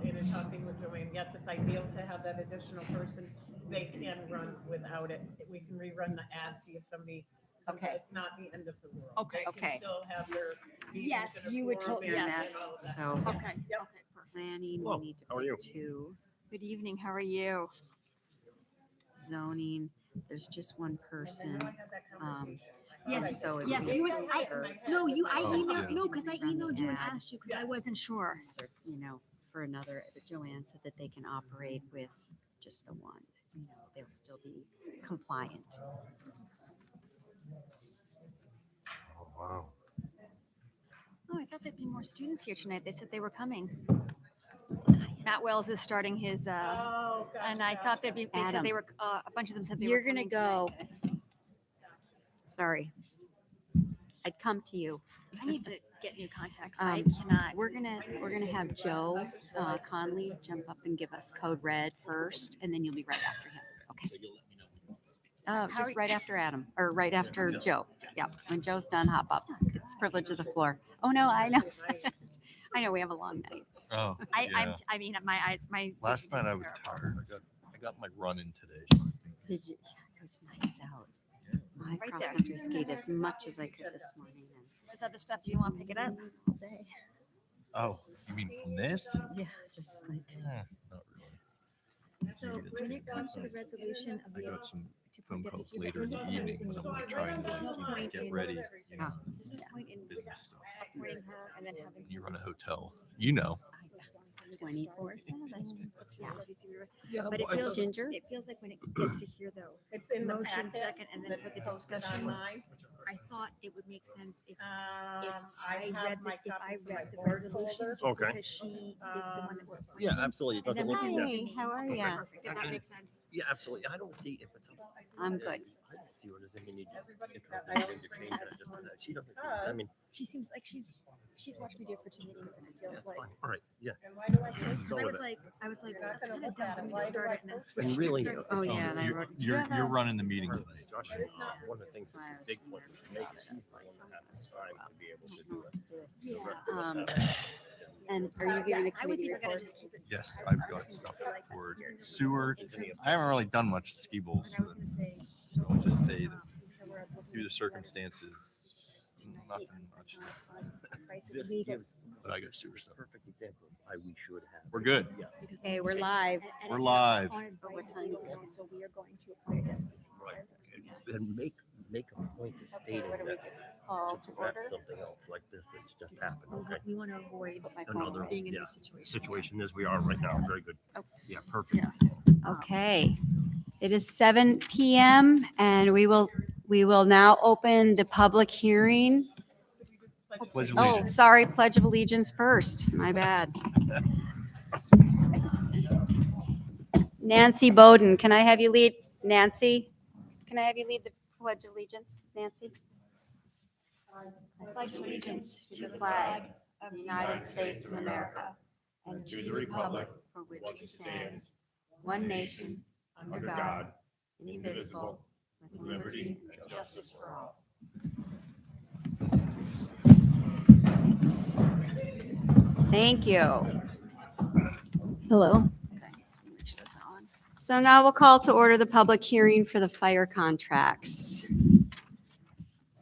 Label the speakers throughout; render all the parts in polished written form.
Speaker 1: in talking with Joanne, yes, it's ideal to have that additional person. They can run without it. We can rerun the ad, see if somebody,
Speaker 2: Okay.
Speaker 1: it's not the end of the world.
Speaker 2: Okay.
Speaker 1: They can
Speaker 3: Okay.
Speaker 1: still have their.
Speaker 2: Yes,
Speaker 1: meetings and a
Speaker 2: you would
Speaker 1: quorum
Speaker 2: totally-
Speaker 1: and
Speaker 2: yes.
Speaker 1: all of that.
Speaker 4: So
Speaker 2: Okay. Okay. Perfect.
Speaker 4: planning,
Speaker 5: Hello,
Speaker 4: we need to
Speaker 5: how are you?
Speaker 4: pick two.
Speaker 2: Good evening. How are you?
Speaker 4: Zoning, there's just one person.
Speaker 2: Yes.
Speaker 4: So it
Speaker 2: Yes.
Speaker 4: would
Speaker 2: You
Speaker 4: be
Speaker 2: would. I
Speaker 4: for,
Speaker 2: no. You. I
Speaker 5: Oh,
Speaker 2: emailed.
Speaker 5: yeah.
Speaker 2: No, because I
Speaker 4: Run the
Speaker 2: emailed you and
Speaker 4: ad.
Speaker 2: asked you because I
Speaker 1: Yes.
Speaker 2: wasn't sure.
Speaker 4: you know, for another, but Joanne said that they can operate with just the one. You know, they'll still be compliant.
Speaker 5: Oh, wow.
Speaker 2: Oh, I thought there'd be more students here tonight. They said they were coming. Matt Wells is starting his,
Speaker 1: Oh, gotcha,
Speaker 2: and I thought there'd be. They said
Speaker 4: Adam.
Speaker 2: they were. A bunch of them said they
Speaker 4: You're
Speaker 2: were
Speaker 4: gonna
Speaker 2: coming
Speaker 4: go.
Speaker 2: tonight.
Speaker 4: Sorry. I'd come to you.
Speaker 2: I need to get new contacts.
Speaker 4: Um,
Speaker 2: I cannot.
Speaker 4: We're gonna have Joe Conley jump up and give us code red first, and then you'll be right after him. Okay.
Speaker 2: How
Speaker 4: Just
Speaker 2: are-
Speaker 4: right after Adam, or right after Joe. Yeah, when Joe's done, hop up. It's privilege of the floor. Oh no, I know. I know we have a long night.
Speaker 5: Oh,
Speaker 2: I'm. I mean, my eyes. My.
Speaker 5: last
Speaker 2: vision
Speaker 5: night
Speaker 2: is
Speaker 5: I was
Speaker 2: terrible.
Speaker 5: tired. I got my run in today. So I think
Speaker 4: Did you? Yeah, it was nice out. I
Speaker 2: Right
Speaker 4: cross
Speaker 2: there.
Speaker 4: country skied as much as I could this morning.
Speaker 2: What's other stuff? Do you want to pick it up?
Speaker 4: All day.
Speaker 5: oh, you mean from this?
Speaker 4: Yeah, just like.
Speaker 5: Not really.
Speaker 2: So when it comes to the resolution of
Speaker 5: I
Speaker 2: the
Speaker 5: got some phone calls later in the evening when I'm like trying to get ready,
Speaker 2: this point in
Speaker 5: business stuff.
Speaker 2: appointing her and then having
Speaker 5: You run a hotel, you know.
Speaker 4: 24/7.
Speaker 5: Yeah,
Speaker 2: But it
Speaker 5: well,
Speaker 2: feels
Speaker 4: Ginger?
Speaker 2: It feels like when it gets to here though,
Speaker 1: It's in the
Speaker 2: motion
Speaker 1: packet
Speaker 2: second and then
Speaker 1: that's
Speaker 2: for the
Speaker 1: posted
Speaker 2: discussion.
Speaker 1: online.
Speaker 2: I thought it would make sense if
Speaker 1: I
Speaker 2: I
Speaker 1: have
Speaker 2: read
Speaker 1: my
Speaker 2: if I
Speaker 1: copy of my
Speaker 2: read the
Speaker 1: board
Speaker 2: resolution
Speaker 1: folder.
Speaker 2: just
Speaker 5: Okay.
Speaker 2: because she is the one that we're appointing.
Speaker 6: Yeah, absolutely. It
Speaker 2: And
Speaker 6: doesn't
Speaker 2: then
Speaker 6: look.
Speaker 2: we
Speaker 6: Yeah.
Speaker 2: have the
Speaker 4: Hi, how are
Speaker 2: name.
Speaker 4: ya?
Speaker 2: Perfect. If that makes sense.
Speaker 6: Yeah, absolutely. I don't see if it's.
Speaker 4: I'm good.
Speaker 6: I don't see where there's any need.
Speaker 1: Everybody's
Speaker 6: If
Speaker 1: got
Speaker 6: there's
Speaker 1: their
Speaker 6: any need to
Speaker 1: own
Speaker 6: change that, just for that. She doesn't see. I mean,
Speaker 2: She seems like she's watched me do it for 2 meetings and it
Speaker 6: yeah,
Speaker 2: feels like.
Speaker 6: fine. All right. Yeah.
Speaker 1: And why do I take
Speaker 2: Because
Speaker 6: Go with it.
Speaker 2: I was like,
Speaker 1: You're not
Speaker 2: that's
Speaker 1: gonna
Speaker 2: kind of
Speaker 1: look
Speaker 2: dumb
Speaker 1: at
Speaker 2: for
Speaker 1: it.
Speaker 2: me
Speaker 1: Why
Speaker 2: to
Speaker 1: do
Speaker 2: start
Speaker 1: I
Speaker 2: it and then
Speaker 1: take
Speaker 2: switch.
Speaker 6: And
Speaker 2: to
Speaker 6: really,
Speaker 2: start-
Speaker 4: Oh, yeah, and I
Speaker 5: you're,
Speaker 4: wrote.
Speaker 5: you're running the meeting today.
Speaker 6: discussion. One of the things
Speaker 4: Why I
Speaker 6: that's
Speaker 4: was
Speaker 6: a big point
Speaker 4: nervous
Speaker 6: is to make
Speaker 4: about it.
Speaker 6: she's the one that has the time to be able to do it.
Speaker 2: Yeah.
Speaker 6: The rest of us
Speaker 4: Um,
Speaker 6: have-
Speaker 4: And are you giving a
Speaker 2: I was
Speaker 4: committee
Speaker 2: even gonna
Speaker 4: report?
Speaker 2: just keep it.
Speaker 5: Yes, I've got stuff for sewer. I haven't really done much ski bowls.
Speaker 2: And I was gonna say.
Speaker 5: I'll just say that due to circumstances, nothing much.
Speaker 6: This gives
Speaker 5: But I got sewer stuff.
Speaker 6: perfect example of why we should have.
Speaker 5: We're good.
Speaker 6: Yes.
Speaker 4: Okay, we're live.
Speaker 5: We're live.
Speaker 4: What time is it?
Speaker 2: So we are going to appoint a deputy
Speaker 6: Right.
Speaker 2: supervisor.
Speaker 6: And make a point of stating
Speaker 4: What do we
Speaker 6: that
Speaker 4: call
Speaker 6: to
Speaker 4: to order?
Speaker 6: prevent something else like this that's just happened. Okay.
Speaker 2: We want to avoid my phone
Speaker 6: Another
Speaker 2: being in
Speaker 6: yeah,
Speaker 2: this situation.
Speaker 6: situation as we are right now. Very good.
Speaker 2: Oh.
Speaker 6: Yeah, perfect.
Speaker 4: Okay, it is 7 PM and we will now open the public hearing.
Speaker 5: Pledge
Speaker 4: Oh,
Speaker 5: allegiance.
Speaker 4: sorry, Pledge of Allegiance first. My bad. Nancy Bowden, can I have you lead? Nancy, can I have you lead the Pledge of Allegiance? Nancy? I pledge allegiance to the flag of the United States of America and to the republic for which it stands, one nation, under God, indivisible, with liberty and justice for all. Thank you.
Speaker 2: Hello.
Speaker 4: So now we'll call to order the public hearing for the fire contracts.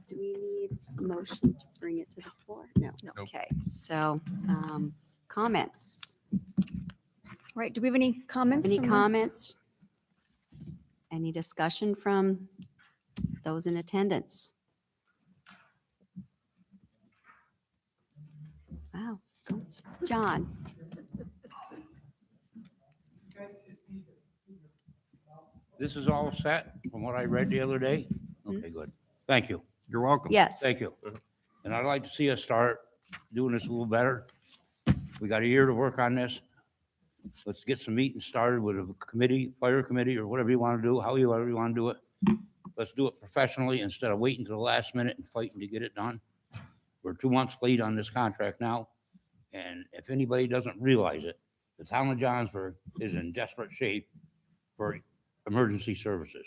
Speaker 4: Do we need a motion to bring it to the floor? No.
Speaker 2: No.
Speaker 5: Nope.
Speaker 4: Okay, so comments?
Speaker 2: Right. Do we have any comments?
Speaker 4: Any
Speaker 2: from the-
Speaker 4: comments? Any discussion from those in attendance? Wow. Go. John?
Speaker 7: This is all set from what I read the other day? Okay, good. Thank you.
Speaker 5: You're welcome.
Speaker 4: Yes.
Speaker 7: Thank you. And I'd like to see us start doing this a little better. We got a year to work on this. Let's get some meetings started with a committee, fire committee, or whatever you want to do, however you want to do it. Let's do it professionally instead of waiting to the last minute and fighting to get it done. We're 2 months late on this contract now. And if anybody doesn't realize it, the town of Johnsburg is in desperate shape for emergency services.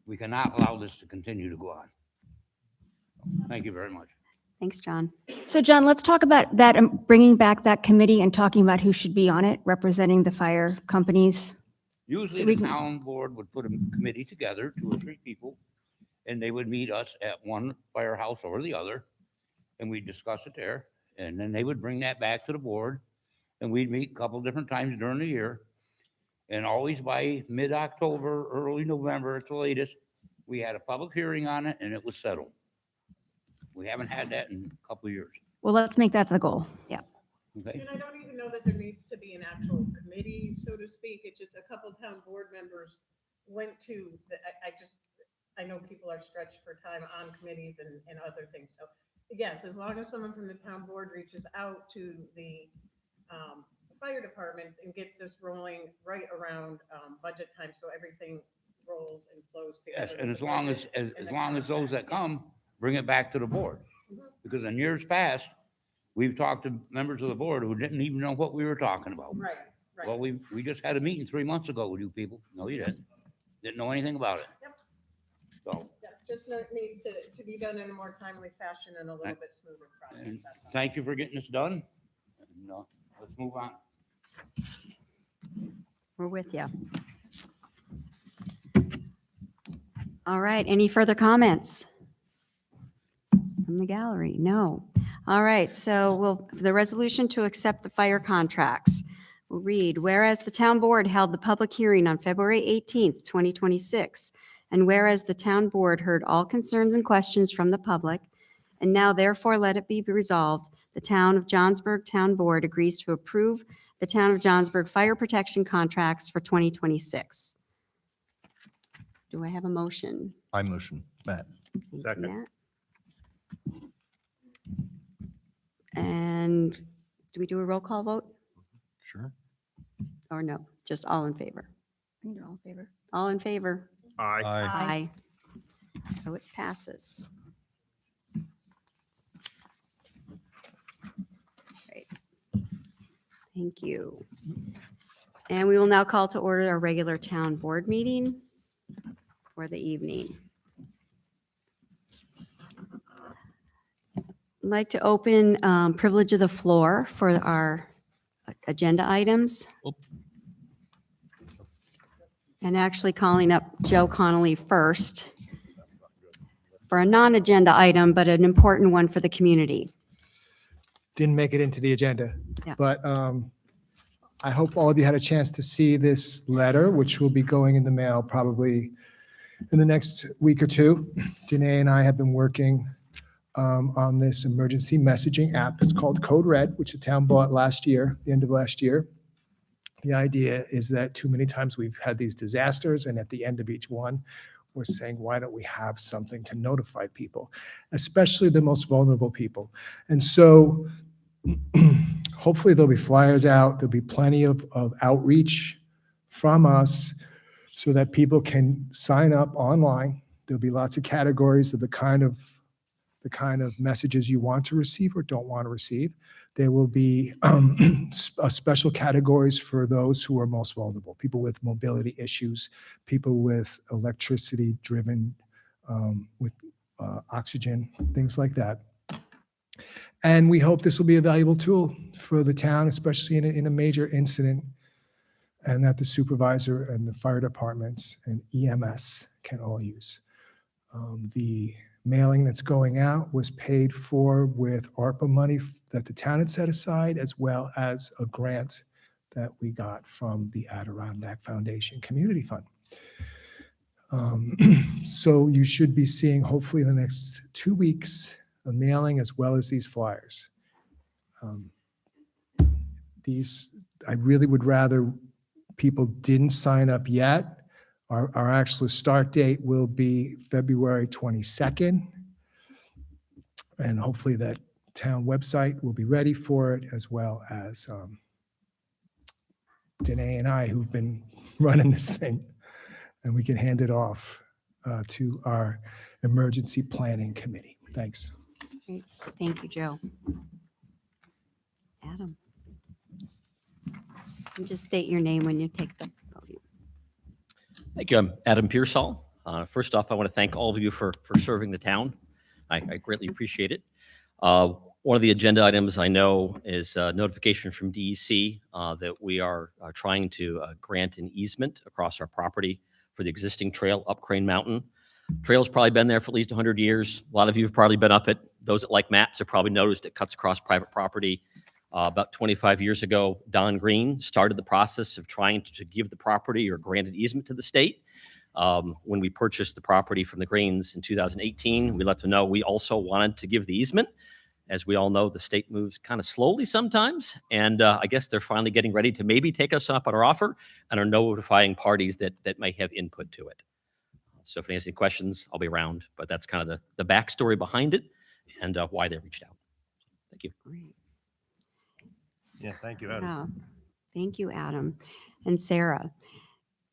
Speaker 7: We cannot allow this to continue to go on. Thank you very much.
Speaker 4: Thanks, John.
Speaker 2: So John, let's talk about that, bringing back that committee and talking about who should be on it, representing the fire companies.
Speaker 7: Usually
Speaker 2: we
Speaker 7: the
Speaker 2: can-
Speaker 7: town board would put a committee together, 2 or 3 people, and they would meet us at one firehouse or the other, and we'd discuss it there, and then they would bring that back to the board, and we'd meet a couple different times during the year. And always by mid-October, early November at the latest, we had a public hearing on it and it was settled. We haven't had that in a couple of years.
Speaker 2: Well, let's make that the goal. Yeah.
Speaker 7: Okay?
Speaker 1: And I don't even know that there needs to be an actual committee, so to speak. It's just a couple town board members went to, I know people are stretched for time on committees and other things. So yes, as long as someone from the town board reaches out to the fire departments and gets this rolling right around budget time, so everything rolls and flows
Speaker 7: Yes,
Speaker 1: together.
Speaker 7: and
Speaker 1: with
Speaker 7: as
Speaker 1: the
Speaker 7: long as,
Speaker 1: budget
Speaker 7: as
Speaker 1: and
Speaker 7: as
Speaker 1: the
Speaker 7: long as those that
Speaker 1: contracts,
Speaker 7: come, bring it back to the board.
Speaker 1: Mhm.
Speaker 7: Because in years past, we've talked to members of the board who didn't even know what we were talking about.
Speaker 1: Right, right.
Speaker 7: Well, we just had a meeting 3 months ago with you people. No, you didn't. Didn't know anything about it.
Speaker 1: Yep.
Speaker 7: So,
Speaker 1: Yeah, just needs to be done in a more timely fashion and a little bit smoother process.
Speaker 7: and
Speaker 1: that's all.
Speaker 7: thank you for getting this done. And, let's move on.
Speaker 4: We're with you. All right, any further comments from the gallery? No. All right, so the resolution to accept the fire contracts. We'll read, whereas the town board held the public hearing on February 18th, 2026, and whereas the town board heard all concerns and questions from the public, and now therefore let it be resolved, the town of Johnsburg Town Board agrees to approve the town of Johnsburg fire protection contracts for 2026. Do I have a motion?
Speaker 5: I motion, Matt.
Speaker 4: Thank you,
Speaker 6: Second.
Speaker 4: Matt. And do we do a roll call vote
Speaker 5: Sure.
Speaker 4: or no? Just all in favor?
Speaker 2: I think they're all in favor.
Speaker 4: All in favor?
Speaker 6: Aye.
Speaker 4: Aye. So it passes. Great. Thank you. And we will now call to order our regular town board meeting for the evening. I'd like to open privilege of the floor for our agenda items.
Speaker 5: Oop.
Speaker 4: And actually calling up Joe Connolly first for a non-agenda item, but an important one for the community.
Speaker 3: Didn't make it into the agenda.
Speaker 4: Yeah.
Speaker 3: But I hope all of you had a chance to see this letter, which will be going in the mail probably in the next week or two. Danae and I have been working on this emergency messaging app. It's called Code Red, which the town bought last year, the end of last year. The idea is that too many times we've had these disasters, and at the end of each one, we're saying, why don't we have something to notify people, especially the most vulnerable people? And so hopefully there'll be flyers out. There'll be plenty of outreach from us so that people can sign up online. There'll be lots of categories of the kind of messages you want to receive or don't want to receive. There will be special categories for those who are most vulnerable, people with mobility issues, people with electricity driven, with oxygen, things like that. And we hope this will be a valuable tool for the town, especially in a major incident, and that the supervisor and the fire departments and EMS can all use. The mailing that's going out was paid for with ARPA money that the town had set aside, as well as a grant that we got from the Adirondack Foundation Community Fund. So you should be seeing, hopefully in the next 2 weeks, a mailing as well as these flyers. I really would rather people didn't sign up yet. Our actual start date will be February 22nd. And hopefully that town website will be ready for it, as well as Danae and I, who've been running this thing. And we can hand it off to our emergency planning committee. Thanks.
Speaker 4: Great. Thank you, Joe. Adam. And just state your name when you take the podium.
Speaker 8: Thank you. I'm Adam Pearsall. First off, I want to thank all of you for serving the town. I greatly appreciate it. One of the agenda items I know is notification from DEC that we are trying to grant an easement across our property for the existing trail up Crane Mountain. Trail's probably been there for at least 100 years. A lot of you have probably been up it. Those that like maps have probably noticed it cuts across private property. About 25 years ago, Don Green started the process of trying to give the property or grant an easement to the state. When we purchased the property from the Greens in 2018, we let them know we also wanted to give the easement. As we all know, the state moves kind of slowly sometimes, and I guess they're finally getting ready to maybe take us up on our offer and are notifying parties that may have input to it. So if anyone has any questions, I'll be around, but that's kind of the backstory behind it and why they reached out. Thank you.
Speaker 4: Great.
Speaker 6: Yeah, thank you, Adam.
Speaker 4: Yeah. Thank you, Adam and Sarah.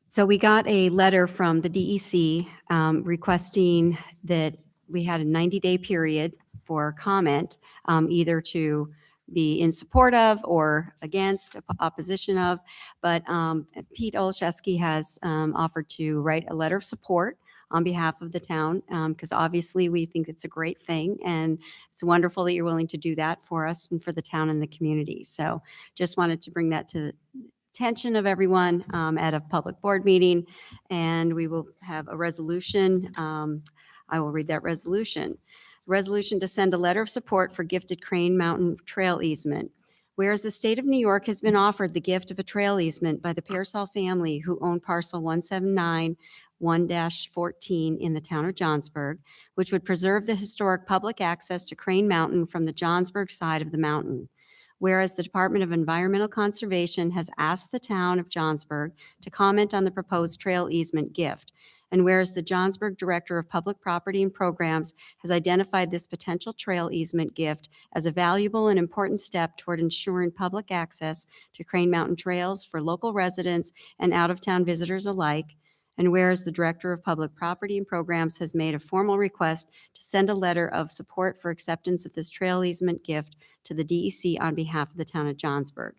Speaker 4: So we got a letter from the DEC requesting that we had a 90-day period for comment, either to be in support of or against, opposition of. But Pete Olszewski has offered to write a letter of support on behalf of the town, because obviously we think it's a great thing, and it's wonderful that you're willing to do that for us and for the town and the community. So just wanted to bring that to the attention of everyone at a public board meeting, and we will have a resolution. I will read that resolution. Resolution to send a letter of support for gifted Crane Mountain Trail easement. Whereas the state of New York has been offered the gift of a trail easement by the Pearsall family who own parcel 179-1-14 in the town of Johnsburg, which would preserve the historic public access to Crane Mountain from the Johnsburg side of the mountain. Whereas the Department of Environmental Conservation has asked the town of Johnsburg to comment on the proposed trail easement gift. And whereas the Johnsburg Director of Public Property and Programs has identified this potential trail easement gift as a valuable and important step toward ensuring public access to Crane Mountain trails for local residents and out-of-town visitors alike. And whereas the Director of Public Property and Programs has made a formal request to send a letter of support for acceptance of this trail easement gift to the DEC on behalf of the town of Johnsburg.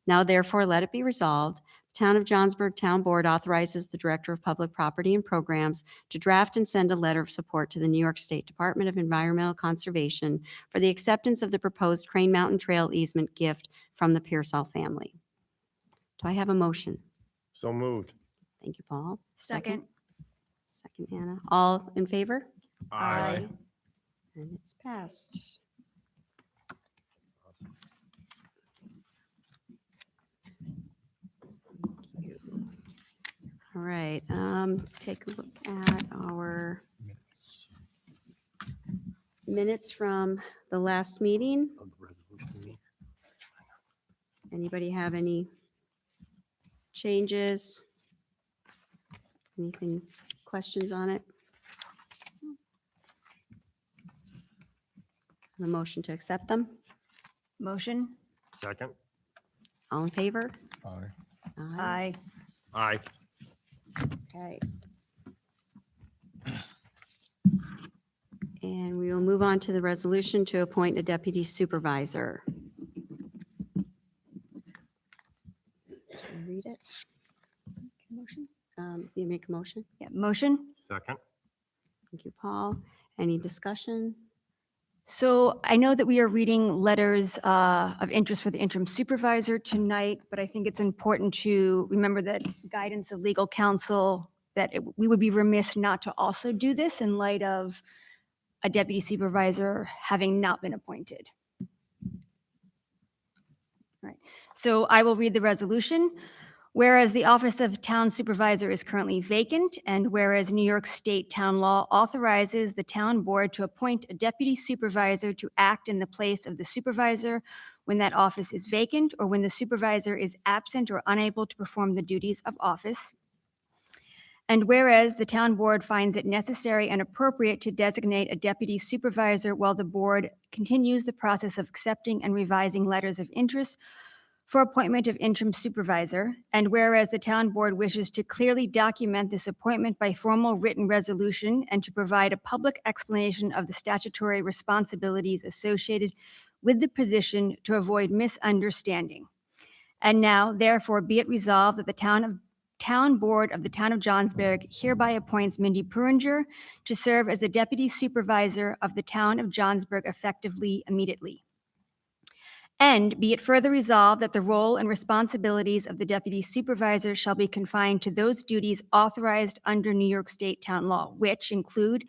Speaker 4: Now therefore let it be resolved, the Town of Johnsburg Town Board authorizes the Director of Public Property and Programs to draft and send a letter of support to the New York State Department of Environmental Conservation for the acceptance of the proposed Crane Mountain Trail easement gift from the Pearsall family. Do I have a motion?
Speaker 6: So moved.
Speaker 4: Thank you, Paul.
Speaker 2: Second.
Speaker 4: Second, Anna. All in favor?
Speaker 2: Aye.
Speaker 4: And it's passed. Thank you. All right, take a look at our minutes from the last meeting. Anybody have any changes? Anything, questions on it? A motion to accept them?
Speaker 2: Motion?
Speaker 6: Second?
Speaker 4: All in favor?
Speaker 3: Aye.
Speaker 2: Aye.
Speaker 6: Aye.
Speaker 4: Okay. And we will move on to the resolution to appoint a deputy supervisor. Should I read it?
Speaker 2: Motion?
Speaker 4: You make a motion?
Speaker 2: Yeah, motion?
Speaker 6: Second?
Speaker 4: Thank you, Paul. Any discussion?
Speaker 2: So I know that we are reading letters of interest for the interim supervisor tonight, but I think it's important to remember that guidance of legal counsel, that we would be remiss not to also do this in light of a deputy supervisor having not been appointed. All right, so I will read the resolution. Whereas the office of town supervisor is currently vacant, and whereas New York State town law authorizes the town board to appoint a deputy supervisor to act in the place of the supervisor when that office is vacant or when the supervisor is absent or unable to perform the duties of office. And whereas the town board finds it necessary and appropriate to designate a deputy supervisor while the board continues the process of accepting and revising letters of interest for appointment of interim supervisor, and whereas the town board wishes to clearly document this appointment by formal written resolution and to provide a public explanation of the statutory responsibilities associated with the position to avoid misunderstanding. And now, therefore, be it resolved that the town of Town Board of the Town of Johnsburg hereby appoints Mindy Puringer to serve as the Deputy Supervisor of the Town of Johnsburg effectively immediately. And be it further resolved that the role and responsibilities of the Deputy Supervisor shall be confined to those duties authorized under New York State Town Law, which include,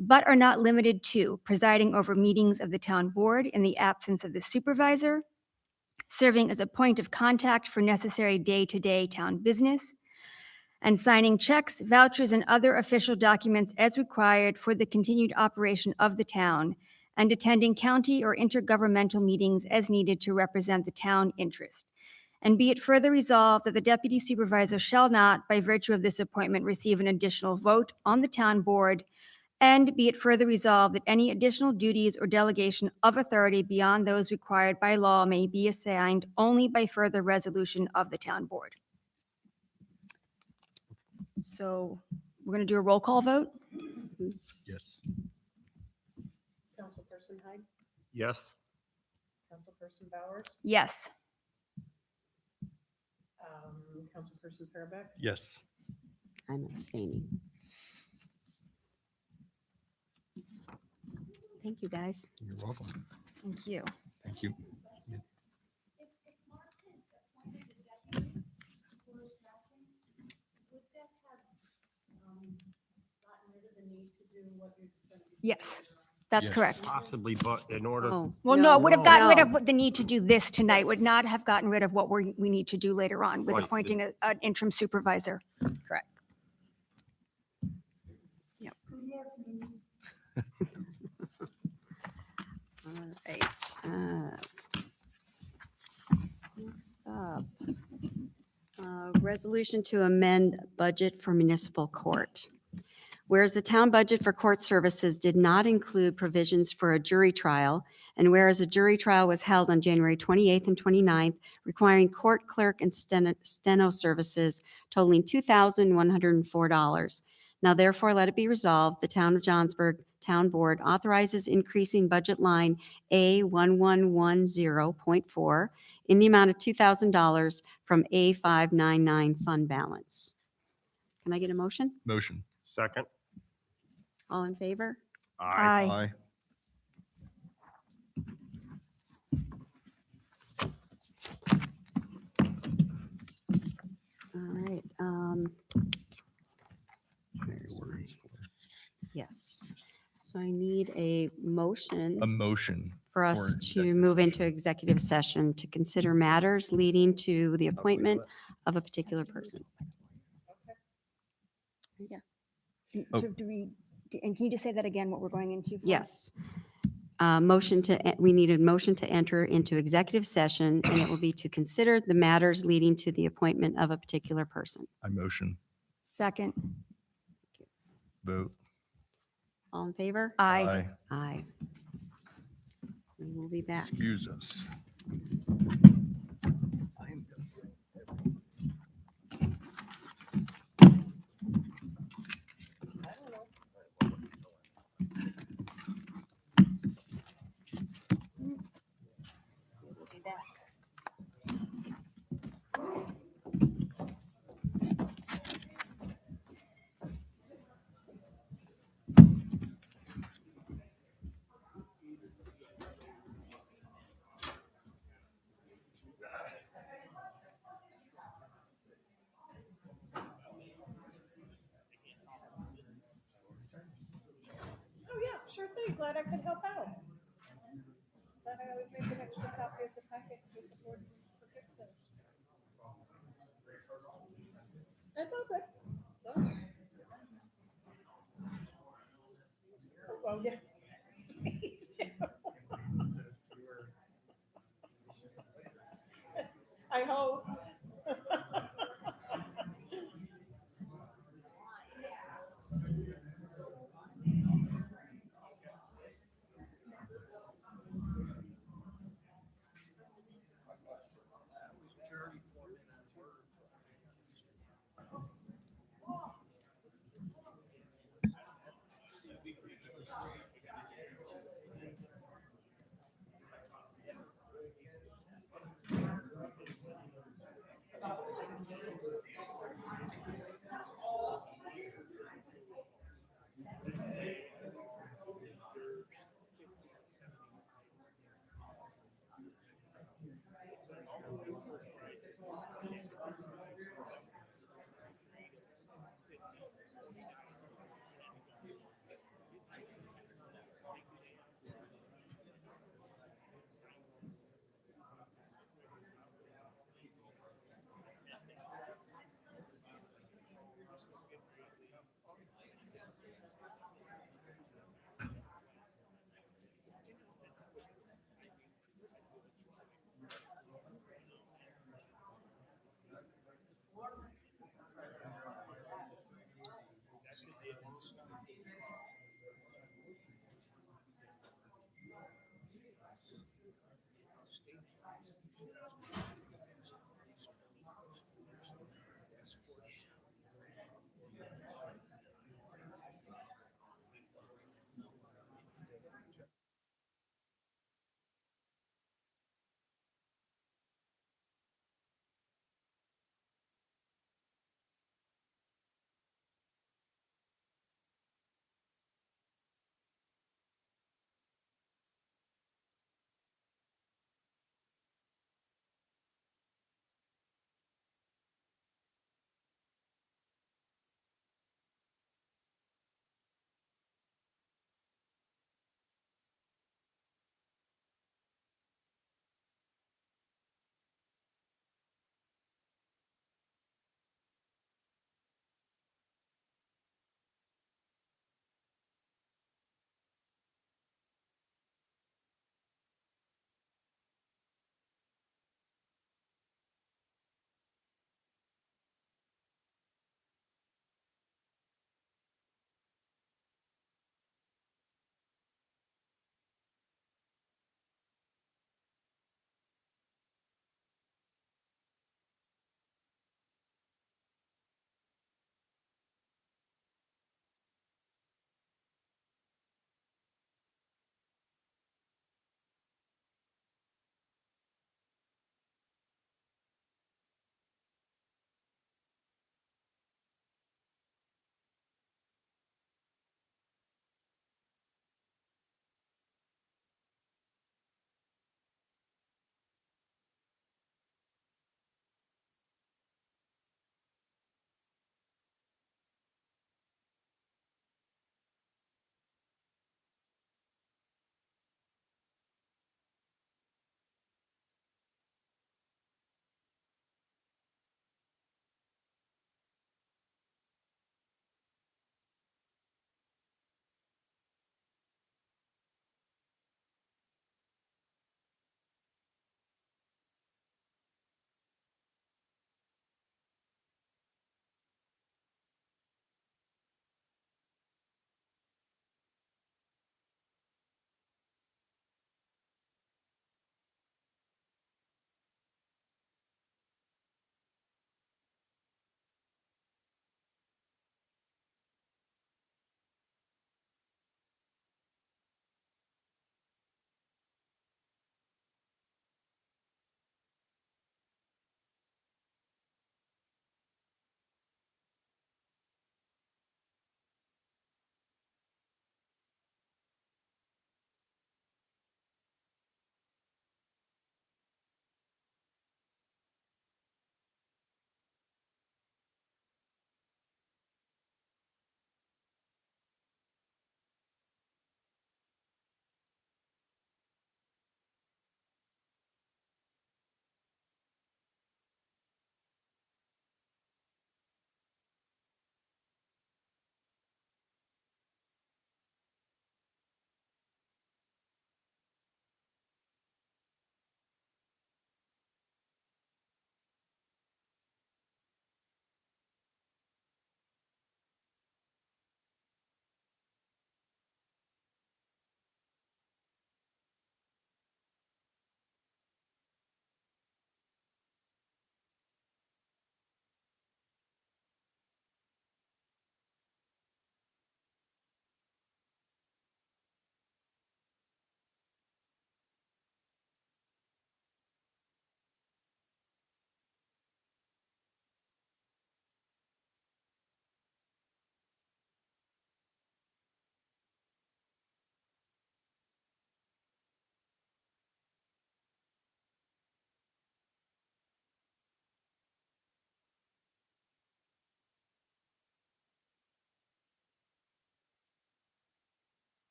Speaker 2: but are not limited to, presiding over meetings of the Town Board in the absence of the Supervisor, serving as a point of contact for necessary day-to-day town business, and signing checks, vouchers, and other official documents as required for the continued operation of the town, and attending county or intergovernmental meetings as needed to represent the town interest. And be it further resolved that the Deputy Supervisor shall not, by virtue of this appointment, receive an additional vote on the town board. And be it further resolved that any additional duties or delegation of authority beyond those required by law may be assigned only by further resolution of the town board. So we're going to do a roll call vote.
Speaker 5: Yes.
Speaker 1: Councilperson Hyde,
Speaker 6: Yes.
Speaker 1: Councilperson Bowers,
Speaker 2: Yes.
Speaker 1: Councilperson Fairbeck,
Speaker 5: Yes.
Speaker 4: I'm abstaining. Thank you, guys.
Speaker 5: You're welcome.
Speaker 2: Thank you.
Speaker 5: Thank you.
Speaker 2: Yes, that's
Speaker 5: Yes.
Speaker 2: correct.
Speaker 6: Possibly, but in order,
Speaker 4: Oh,
Speaker 2: Well, no, it would have gotten rid
Speaker 4: no.
Speaker 2: of what the need to do this tonight, would
Speaker 4: Yes.
Speaker 2: not have gotten rid of what we need to do later on with
Speaker 6: Right.
Speaker 2: appointing an interim supervisor. Correct. Yep.
Speaker 4: All right. Next up, resolution to amend budget for municipal court. Whereas the town budget for court services did not include provisions for a jury trial, and whereas a jury trial was held on January 28th and 29th, requiring court clerk and steno services totaling $2,104. Now therefore let it be resolved, the Town of Johnsburg Town Board authorizes increasing budget line A1110.4 in the amount of $2,000 from A599 fund balance. Can I get a motion?
Speaker 5: Motion.
Speaker 6: second.
Speaker 4: All in favor?
Speaker 6: Aye.
Speaker 2: Aye.
Speaker 4: All right. Where's my- Yes. So I need a motion
Speaker 5: A motion.
Speaker 4: for us to move into executive session to consider matters leading to the appointment of a particular person.
Speaker 5: Oh.
Speaker 2: And can you just say that again, what we're going into? for?
Speaker 4: Yes. We need a motion to enter into executive session, and it will be to consider the matters leading to the appointment of a particular person.
Speaker 5: I motion.
Speaker 2: Second.
Speaker 5: Vote.
Speaker 4: All in favor?
Speaker 2: Aye.
Speaker 4: Aye. We will be back.
Speaker 5: Excuse us. I am done.
Speaker 4: We'll be back.
Speaker 1: Oh, yeah, sure thing. Glad I could help out. Glad I always make an extra copy of the packet to support for good stuff. That's all good. It's all good. Oh, well, yeah. Sweet. I hope.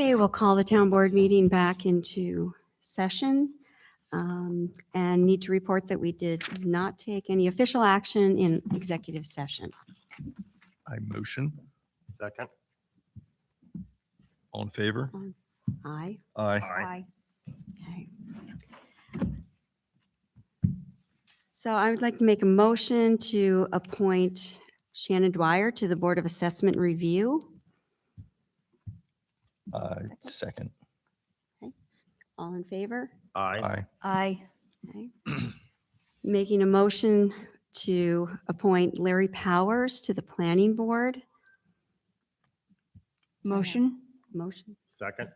Speaker 4: Okay, we'll call the town board meeting back into session. And need to report that we did not take any official action in executive session.
Speaker 5: I motion.
Speaker 6: Second.
Speaker 5: All in favor?
Speaker 4: Aye.
Speaker 5: Aye.
Speaker 2: Aye.
Speaker 4: Okay. So I would like to make a motion to appoint Shannon Dwyer to the Board of Assessment Review.
Speaker 5: Second.
Speaker 4: All in favor?
Speaker 6: Aye.
Speaker 2: Aye.
Speaker 4: Okay. Making a motion to appoint Larry Powers to the Planning Board.
Speaker 2: Motion?
Speaker 4: Motion.
Speaker 6: Second.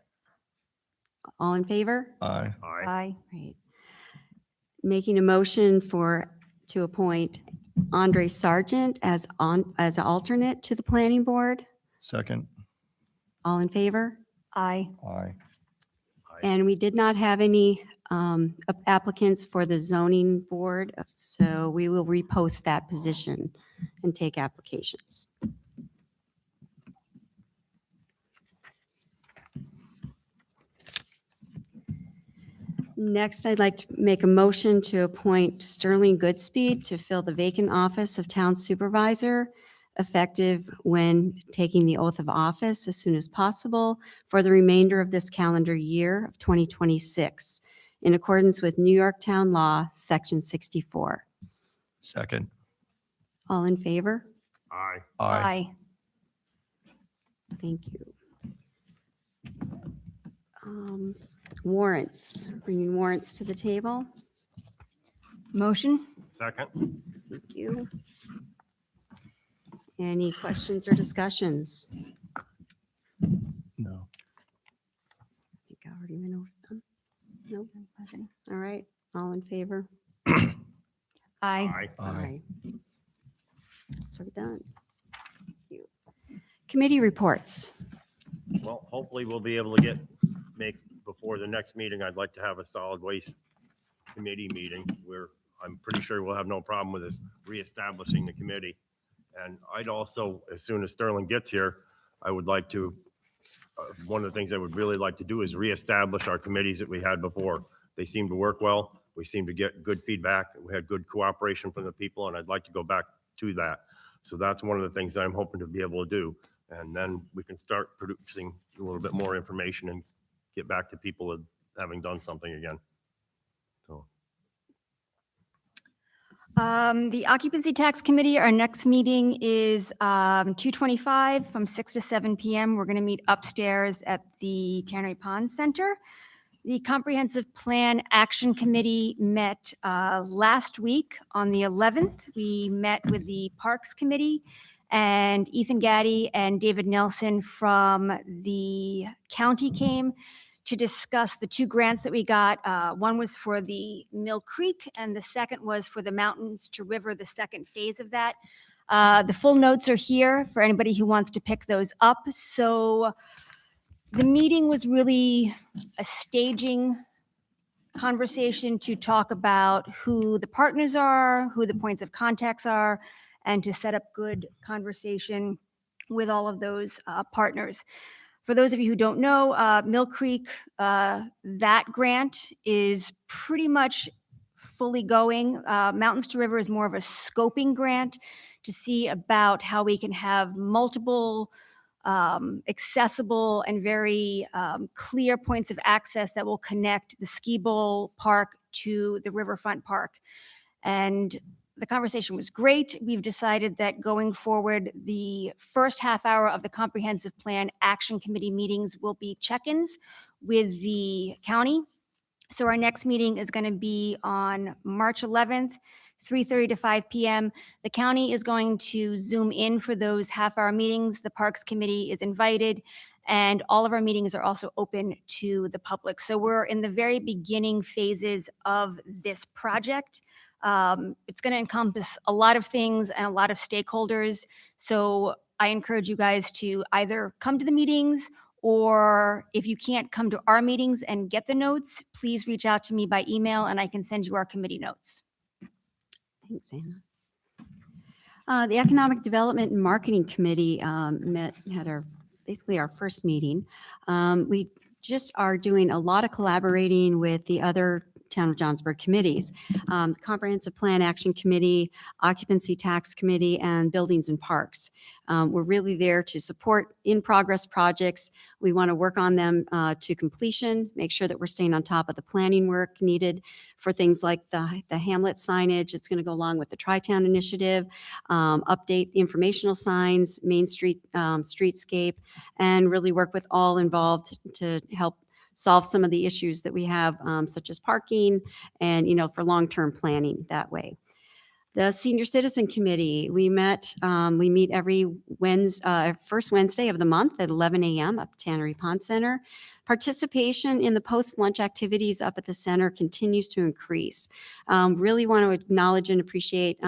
Speaker 4: All in favor?
Speaker 5: Aye.
Speaker 6: Aye.
Speaker 2: Aye.
Speaker 4: Right. Making a motion to appoint Andre Sargent as an alternate to the Planning Board.
Speaker 5: Second.
Speaker 4: All in favor?
Speaker 2: Aye.
Speaker 5: Aye.
Speaker 4: And we did not have any applicants for the zoning board, so we will repost that position and take applications. Next, I'd like to make a motion to appoint Sterling Goodspeed to fill the vacant office of Town Supervisor, effective when taking the oath of office as soon as possible for the remainder of this calendar year of 2026, in accordance with New York Town Law, Section 64.
Speaker 5: Second.
Speaker 4: All in favor?
Speaker 6: Aye.
Speaker 2: Aye.
Speaker 4: Thank you. Warrants, bringing warrants to the table.
Speaker 2: Motion?
Speaker 6: Second.
Speaker 4: Thank you. Any questions or discussions?
Speaker 5: No.
Speaker 4: I think I already went over them. Nope. All right, all in favor?
Speaker 2: Aye.
Speaker 6: Aye.
Speaker 5: Aye.
Speaker 4: So we're done. Thank you. Committee reports.
Speaker 6: Well, hopefully we'll be able to make before the next meeting. I'd like to have a solid waste committee meeting where I'm pretty sure we'll have no problem with us reestablishing the committee. And I'd also, as soon as Sterling gets here, I would like to, one of the things I would really like to do is reestablish our committees that we had before. They seem to work well. We seem to get good feedback. We had good cooperation from the people, and I'd like to go back to that. So that's one of the things that I'm hoping to be able to do. And then we can start producing a little bit more information and get back to people with having done something again. So.
Speaker 2: The Occupancy Tax Committee, our next meeting is 2/25 from 6 to 7 p.m. We're going to meet upstairs at the Tannery Pond Center. The Comprehensive Plan Action Committee met last week on the 11th. We met with the Parks Committee, and Ethan Gaddy and David Nelson from the county came to discuss the two grants that we got. One was for the Mill Creek, and the second was for the Mountains to River, the second phase of that. The full notes are here for anybody who wants to pick those up. So the meeting was really a staging conversation to talk about who the partners are, who the points of contacts are, and to set up good conversation with all of those partners. For those of you who don't know, Mill Creek, that grant is pretty much fully going. Mountains to River is more of a scoping grant to see about how we can have multiple accessible and very clear points of access that will connect the ski bowl park to the riverfront park. And the conversation was great. We've decided that going forward, the first half hour of the Comprehensive Plan Action Committee meetings will be check-ins with the county. So our next meeting is going to be on March 11th, 3:30 to 5 p.m. The county is going to Zoom in for those half-hour meetings. The Parks Committee is invited, and all of our meetings are also open to the public. So we're in the very beginning phases of this project. It's going to encompass a lot of things and a lot of stakeholders. So I encourage you guys to either come to the meetings, or if you can't come to our meetings and get the notes, please reach out to me by email and I can send you our committee notes.
Speaker 4: Thanks, Anna. The Economic Development and Marketing Committee had our basically our first meeting. We just are doing a lot of collaborating with the other Town of Johnsburg committees, Comprehensive Plan Action Committee, Occupancy Tax Committee, and Buildings and Parks. We're really there to support in-progress projects. We want to work on them to completion, make sure that we're staying on top of the planning work needed for things like the Hamlet signage. It's going to go along with the Tri-Town Initiative, update informational signs, Main Street streetscape, and really work with all involved to help solve some of the issues that we have, such as parking and, for long-term planning that way. The Senior Citizen Committee, we meet every first Wednesday of the month at 11 a.m. up Tannery Pond Center. Participation in the post-lunch activities up at the center continues to increase. Really want to acknowledge and appreciate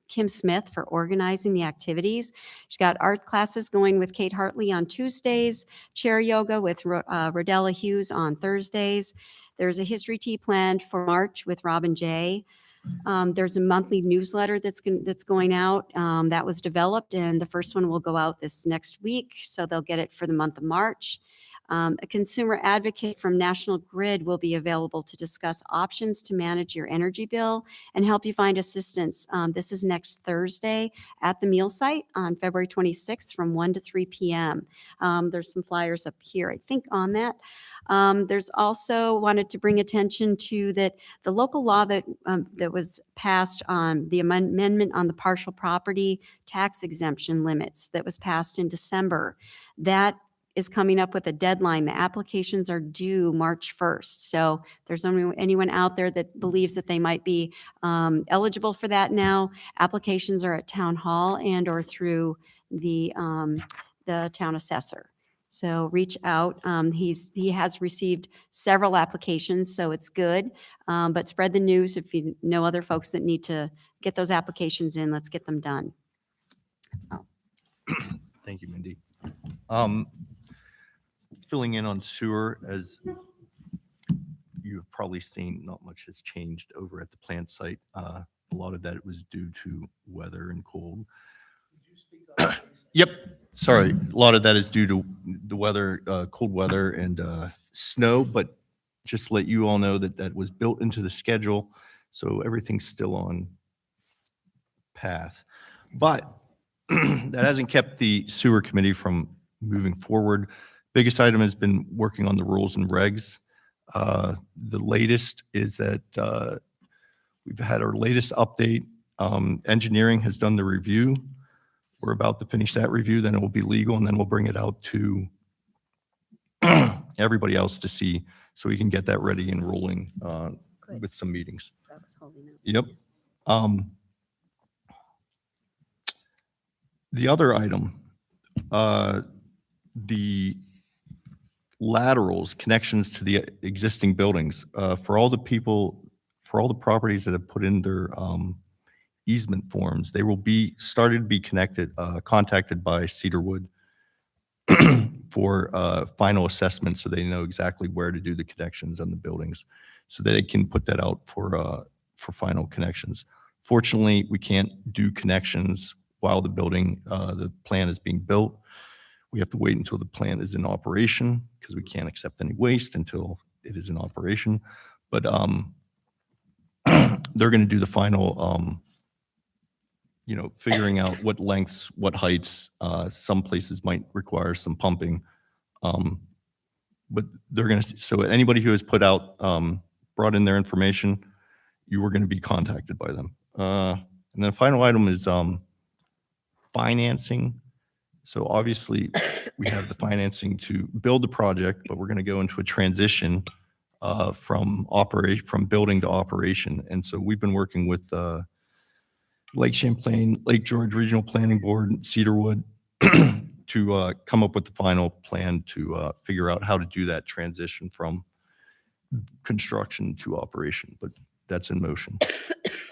Speaker 4: Kim Smith for organizing the activities. She's got art classes going with Kate Hartley on Tuesdays, chair yoga with Rodella Hughes on Thursdays. There's a history tea planned for March with Robin J. There's a monthly newsletter that's going out that was developed, and the first one will go out this next week, so they'll get it for the month of March. A consumer advocate from National Grid will be available to discuss options to manage your energy bill and help you find assistance. This is next Thursday at the meal site on February 26th from 1 to 3 p.m. There's some flyers up here, I think, on that. There's also wanted to bring attention to that the local law that was passed on the amendment on the partial property tax exemption limits that was passed in December. That is coming up with a deadline. The applications are due March 1st. So if there's anyone out there that believes that they might be eligible for that now, applications are at Town Hall and or through the town assessor. So reach out. He has received several applications, so it's good. But spread the news. If you know other folks that need to get those applications in, let's get them done. That's all.
Speaker 5: Thank you, Mindy. Filling in on sewer, as you've probably seen, not much has changed over at the plant site. A lot of that was due to weather and cold. Yep, sorry. A lot of that is due to the weather, cold weather and snow, but just let you all know that that was built into the schedule, so everything's still on path. But that hasn't kept the sewer committee from moving forward. Biggest item has been working on the rules and regs. The latest is that we've had our latest update. Engineering has done the review. We're about to finish that review, then it will be legal, and then we'll bring it out to everybody else to see, so we can get that ready and rolling
Speaker 4: Good.
Speaker 5: with some meetings.
Speaker 4: That was holding up.
Speaker 5: Yep. The other item, the laterals, connections to the existing buildings, for all the properties that have put in their easement forms, they will be started to be contacted by Cedarwood for final assessment, so they know exactly where to do the connections on the buildings, so that they can put that out for final connections. Fortunately, we can't do connections while the plan is being built. We have to wait until the plant is in operation, because we can't accept any waste until it is in operation. But they're going to do the final, figuring out what lengths, what heights. Some places might require some pumping. But they're going to, so anybody who has brought in their information, you are going to be contacted by them. And then the final item is financing. So obviously, we have the financing to build the project, but we're going to go into a transition from building to operation. And so we've been working with Lake Champlain, Lake George Regional Planning Board, Cedarwood, to come up with the final plan to figure out how to do that transition from construction to operation. But that's in motion.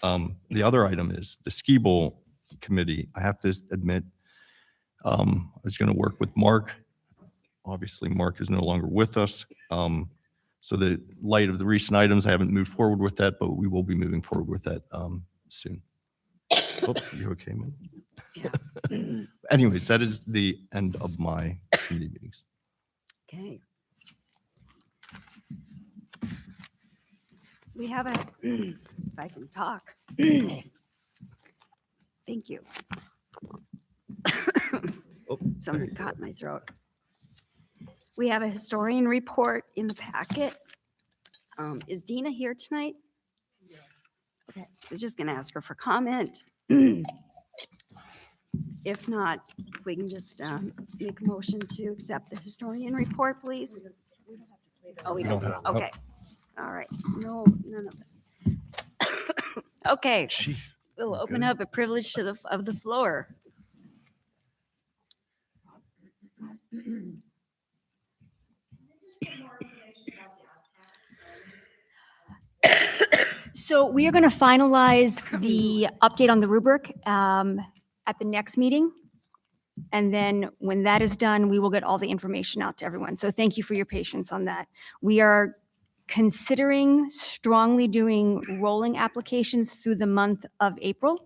Speaker 5: The other item is the Ski Bowl committee. I have to admit, I was going to work with Mark. Obviously, Mark is no longer with us. So the light of the recent items, I haven't moved forward with that, but we will be moving forward with that soon. Oh, you okay, man?
Speaker 4: Yeah.
Speaker 5: Anyways, that is the end of my committee meetings.
Speaker 4: Okay. We have a, if I can talk. Thank you.
Speaker 5: Oh,
Speaker 4: Something caught in my throat. We have a historian report in the packet. Is Dina here tonight? Okay, I was just gonna ask her for comment. If not, if we can just make a motion to accept the historian report, please. Oh, we
Speaker 5: We
Speaker 4: don't,
Speaker 5: don't have-
Speaker 4: okay. All right, no, none of it. Okay,
Speaker 5: Jeez.
Speaker 4: we'll open
Speaker 5: Good.
Speaker 4: up a privilege to of the floor.
Speaker 2: So we are going to finalize the update on the rubric at the next meeting. And then when that is done, we will get all the information out to everyone. So thank you for your patience on that. We are considering strongly doing rolling applications through the month of April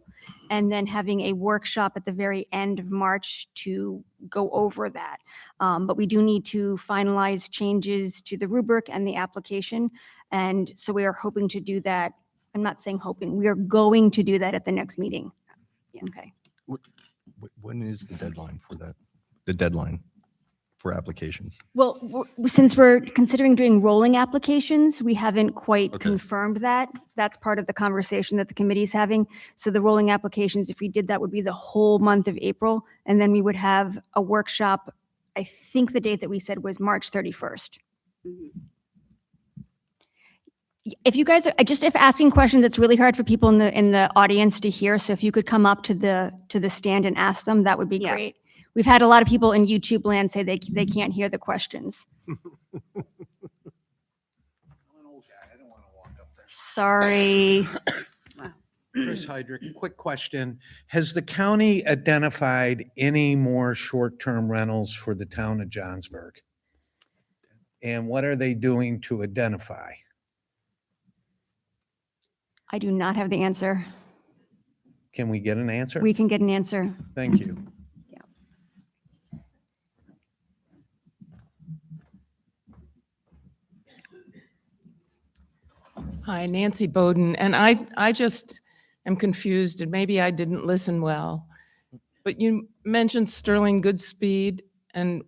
Speaker 2: and then having a workshop at the very end of March to go over that. But we do need to finalize changes to the rubric and the application. And so we are hoping to do that. I'm not saying hoping, we are going to do that at the next meeting. Okay.
Speaker 5: When is the deadline for that? The deadline for applications?
Speaker 2: Well, since we're considering doing rolling applications, we haven't quite
Speaker 5: Okay.
Speaker 2: confirmed that. That's part of the conversation that the committee's having. So the rolling applications, if we did that, would be the whole month of April. And then we would have a workshop. I think the date that we said was March 31st.
Speaker 4: Mhm.
Speaker 2: If you guys are just if asking questions, it's really hard for people in the audience to hear. So if you could come up to the stand and ask them, that would be
Speaker 4: Yeah.
Speaker 2: great. We've had a lot of people in YouTube land say they can't hear the questions. Sorry.
Speaker 9: Chris Heydrich, quick question. Has the county identified any more short-term rentals for the town of Johnsburg? And what are they doing to identify?
Speaker 2: I do not have the answer.
Speaker 9: Can we get an answer?
Speaker 2: We can get an answer.
Speaker 9: Thank you.
Speaker 10: Hi, Nancy Bowden, and I just am confused, and maybe I didn't listen well. But you mentioned Sterling Goodspeed, and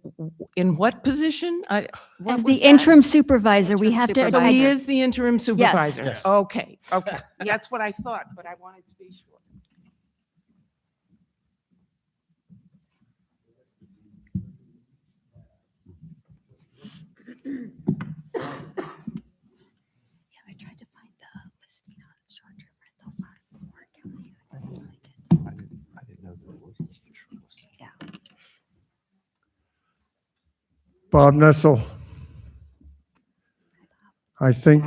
Speaker 10: in what position? What
Speaker 2: As
Speaker 10: was
Speaker 2: the
Speaker 10: that?
Speaker 2: interim supervisor, we have to.
Speaker 10: So he
Speaker 4: supervisor.
Speaker 10: is the interim supervisor?
Speaker 3: Yes.
Speaker 10: Okay, okay. That's what I thought, but I wanted to be sure.
Speaker 4: Yeah, I tried to find the listing on short-term rentals on Warren County. I couldn't find it.
Speaker 5: I didn't know there was.
Speaker 4: Yeah.
Speaker 3: Bob Nessel. I think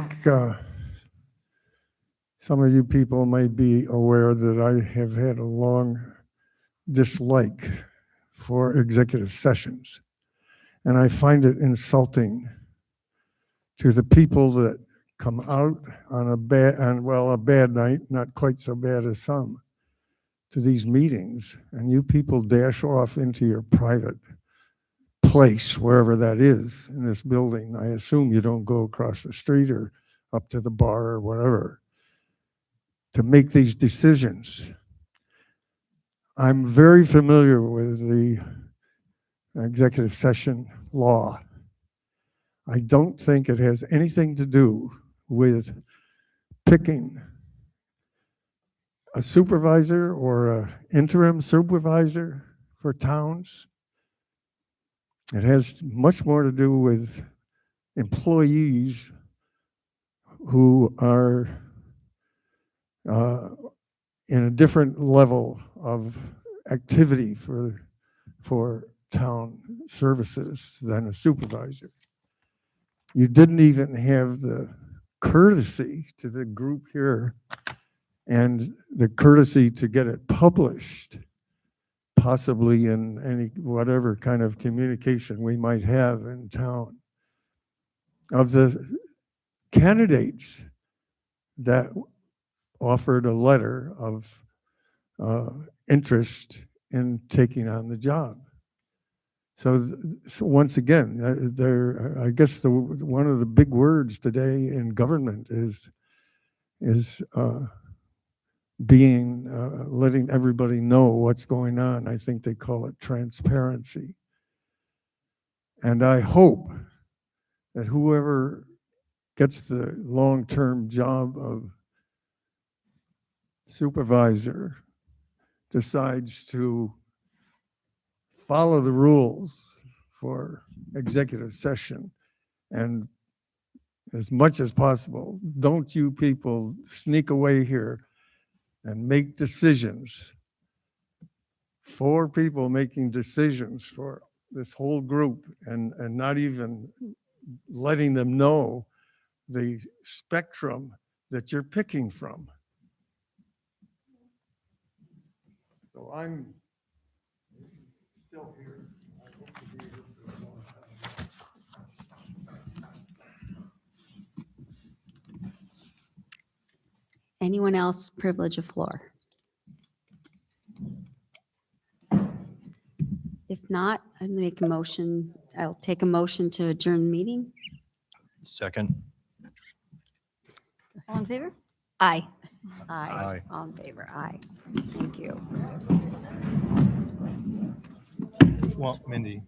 Speaker 3: some of you people may be aware that I have had a long dislike for executive sessions. And I find it insulting to the people that come out on a bad night, not quite so bad as some, to these meetings, and you people dash off into your private place, wherever that is in this building. I assume you don't go across the street or up to the bar or whatever to make these decisions. I'm very familiar with the executive session law. I don't think it has anything to do with picking a supervisor or an interim supervisor for towns. It has much more to do with employees who are in a different level of activity for town services than a supervisor. You didn't even have the courtesy to the group here and the courtesy to get it published, possibly in any whatever kind of communication we might have in town, of the candidates that offered a letter of interest in taking on the job.
Speaker 11: So once again, I guess one of the big words today in government is letting everybody know what's going on. I think they call it transparency. And I hope that whoever gets the long-term job of supervisor decides to follow the rules for executive session, and as much as possible, don't you people sneak away here and make decisions. 4 people making decisions for this whole group and not even letting them know the spectrum that you're picking from. So I'm still here. I hope to be here for a long time.
Speaker 4: Anyone else privilege of floor? If not, I'd make a motion. I'll take a motion to adjourn the meeting.
Speaker 5: Second.
Speaker 2: All in favor?
Speaker 4: Aye.
Speaker 5: Aye.
Speaker 4: All in favor? Aye. Thank you.
Speaker 5: Well, Mindy,